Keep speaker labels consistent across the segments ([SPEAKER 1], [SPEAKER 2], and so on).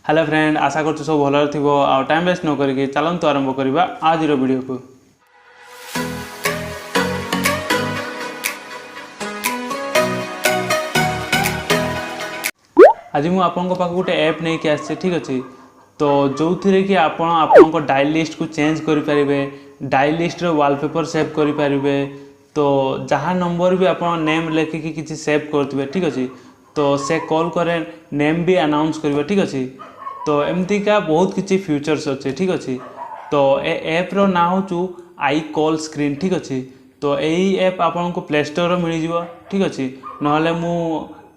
[SPEAKER 1] Hello friend, आशा करछु सब भल थिबो आ टाइम वेस्ट न करिके चलंतु आरंभ करबा आज वीडियो को। आज मु आपन पाख गोटे ऐप नहीं कि आसी, ठीक अच्छे। तो जो थी कि आपन डायल लिस्ट को चेंज करें, डायल लिस्ट वॉलपेपर सेव करें। तो जहाँ नंबर भी आप नेम लेखिकी किसी सेव करते, ठीक अच्छे। तो से कॉल करे नेम भी अनाउंस करेंगे, ठीक अच्छे। तो एमती का बहुत किसी फ्यूचर्स अच्छे, ठीक अच्छे। तो ए ऐप रो ना हो आई कॉल स्क्रीन, ठीक अच्छे। तो यही ऐप आपन को प्ले स्टोर मिल जाव, ठीक अच्छे। ना मु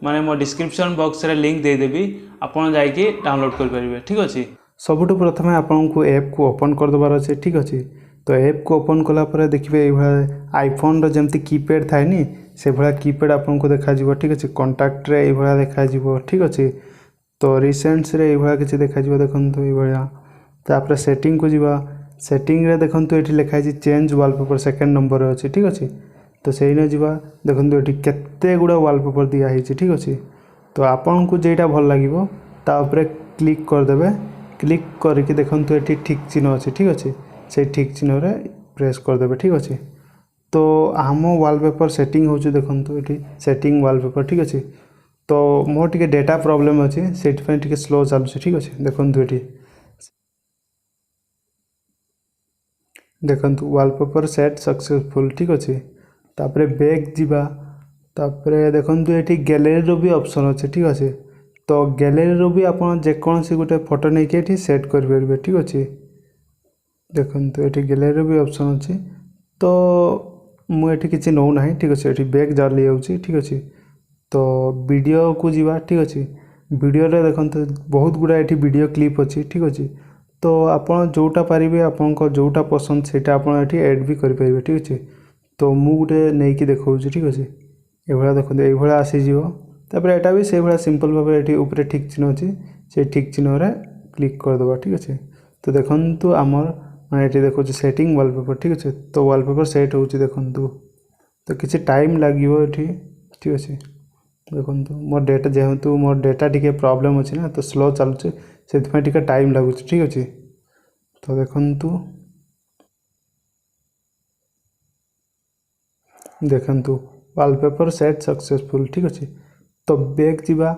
[SPEAKER 1] माने मो डिस्क्रिप्शन बॉक्स रे लिंक दे देबी, आपन जाइए डाउनलोड कर पारिबे, ठीक अच्छे। सबुठु प्रथमे आपन को ऐप को ओपन कर दबार अच्छे, ठीक अच्छे। तो ऐप को ओपन कला पर देखिए ये आईफोन रो जमती कीपैड थाए नी से भला कीपैड आपन को देखा जीवो, ठीक अच्छे। कांटेक्ट रे ये देखा जीवो, ठीक अच्छे। तो रिसेंट्स रे ये किसी देखा जीवो, देखंतु ये तापर सेटिंग को जीवा। सेटिंग रे देखंतु एठी लिखा है चेंज वॉलपेपर सेकंड नंबर रे अछि, ठीक अच्छे। तो सही न जीवा, देखंतु एठी केते गुडा वॉलपेपर दिया है, ठीक अच्छे। तो आपन को जेटा भल लागिवो ता ऊपर क्लिक कर देबे। क्लिक करके देखंतु एठी ठीक चिन्ह अछि, ठीक अच्छे। से ठीक चिन्ह रे प्रेस कर देबे, ठीक अच्छे। तो आम वॉलपेपर सेटिंग होची, देखंतु एठी सेटिंग वॉलपेपर, ठीक अच्छे। तो मोर टिके डेटा प्रॉब्लम अछि, सेट पे टिके स्लो चलुछि, ठीक अच्छे। देखंतु एठी देखंतु वॉलपेपर सेट सक्सेसफुल, ठीक अच्छे। तापरे बैक जीवा। तापरे देखंतु एठी गैलरी रो भी ऑप्शन अछि, ठीक अच्छे। तो गैलरी रो भी आपन जे कोनसी गुटे फोटो नै के एठी सेट कर परबे, ठीक अच्छे। देखंतु एठी गैलरी रो भी ऑप्शन अछि। तो मु एठी किछि नौ नाही, ठीक अच्छे। एठी बैक जाली जाउछि, ठीक अच्छे। तो वीडियो को जीवा, ठीक अच्छे। वीडियो रे देखंतु बहुत गुडा एठी वीडियो क्लिप अछि, ठीक अच्छे। तो आपन जोटा पारिबे, आपन को जोटा पसंद सेटा आपन एठी ऐड भी कर परिबे, ठीक अच्छे। तो मु गुटे नै कि देखौछि, ठीक अच्छे। एभला देखंतु एभला आसी जीवो। तापर एटा भी से भला सिंपल भाबे एठी ऊपर ठीक चिन्ह अछि, से ठीक चिन्ह रे क्लिक कर दबा, ठीक अच्छे। तो देखंतु हमर माने एठी देखौछि सेटिंग वॉलपेपर, ठीक अच्छे। तो वॉलपेपर सेट होछि, देखंतु। तो किछि टाइम लागिवो एठी, ठीक अच्छे। देखंतु मोर डेटा जेहेतु मोर डेटा टिके प्रॉब्लम अछि ना, तो स्लो चलुछि, सेति टिके टाइम लागुछि, ठीक अच्छे। तो देखंतु देखंतु वॉलपेपर सेट सक्सेसफुल, ठीक अच्छे। तो बैक जीवा।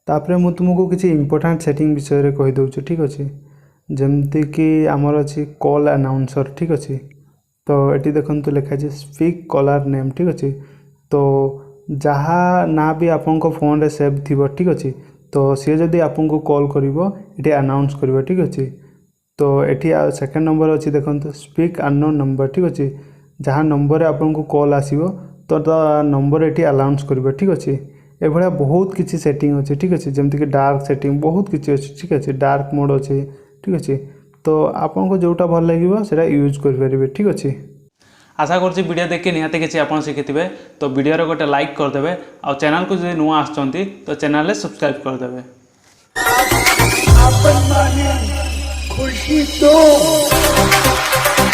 [SPEAKER 1] तापरे मु तुमको किछि इंपोर्टेंट सेटिंग विषय रे कहि दउछि, ठीक अच्छे। जेमति कि हमर अछि कॉल अनाउंसर, ठीक अच्छे। तो एटी देखंतु लिखा छै स्पीक कॉलर नेम, ठीक अच्छे। तो जहाँ ना भी आपन को फोन रे सेव थिबो, ठीक अच्छे। तो सी जदी आपन को कॉल करिवो एटी अनाउंस करिवो, ठीक अच्छे। तो एटी सेकंड नंबर अछि, देखंतु स्पीक अननोन नंबर, ठीक अच्छे। जहाँ नंबर रे आपन को कॉल आसीबो तो नंबर एटी अनाउंस करिवो, ठीक अच्छे। ए भला बहुत किछि सेटिंग अछि, ठीक अच्छे। जेमति कि डार्क सेटिंग बहुत किछि अछि, ठीक अच्छे। डार्क मोड अछि, ठीक अच्छे। तो आपन को जोटा भल लागिवो सेटा यूज कर परिबे, ठीक अच्छे। आशा करछि वीडियो देखि निहाते किछि आपन सिखिथिबे। तो वीडियो रे गोटे लाइक कर देबे आ चैनल को जदि नुआ आछंती तो चैनल रे सब्सक्राइब कर देबे।
[SPEAKER 2] अपन माने खुशी तो